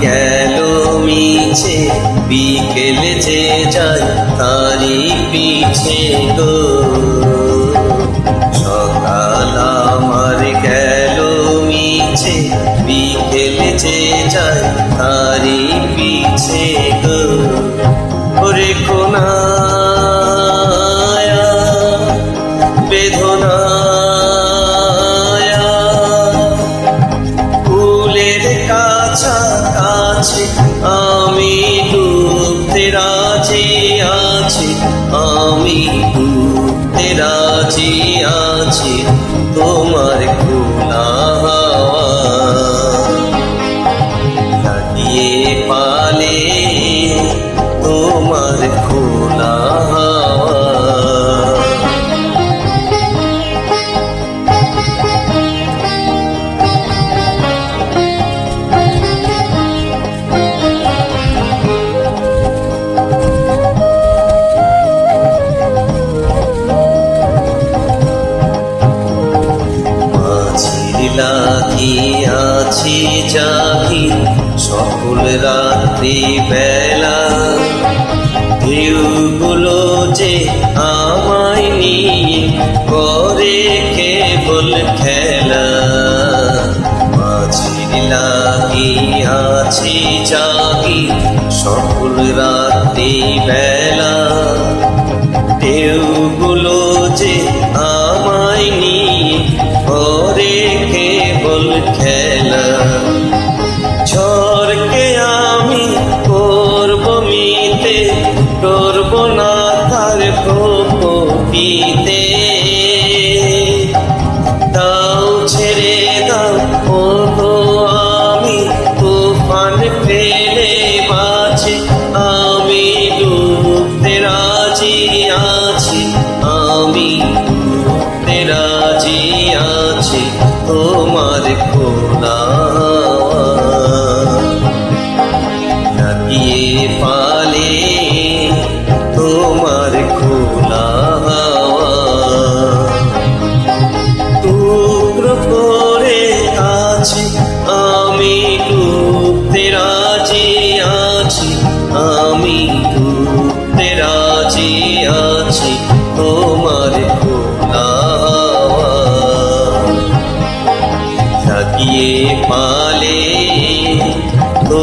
গেল মিছে বিকেল যে যায় তারি পিছে গো। সকাল আমার গেল মিছে বিকেল যে যায় তারি পিছে গো। ওরে কোনায়া বেদনায়া ফুলের কাছাকাছি আমি ডুবতে রাজি আছি, আমি ডুবতে রাজি আছি তোমার খোলা হাওয়া লাগিয়ে পালে তোমার খোলা হাওয়া। লাগিয়াছি জাগি সকল রাত্রি বেলা, ঢেউগুলো যে আমায় নিয়ে করে কেবল খেলা। মাঝির লাগিয়াছি জাগি সকল রাত্রি বেলা, ঢেউগুলো যে আমায় নিয়ে করে কেবল খেলা। ঝড়কে আমি করব মিতে, করব না তার প্রকৃতিতে। দাও ছেড়ে দাও ও গো আমি তুফান ফেলে বাঁচি, আমি ডুবতে রাজি আছি, আমি ডুবতে রাজি আছি তোমার খোলা হাওয়া লাগিয়ে পালে তোমার খোলা হাওয়া। টুকরো করে আছি আমি ডুবতে রাজি আছি, আমি ডুবতে রাজি আছি তোমার খোলা হাওয়া লাগিয়ে পালে তো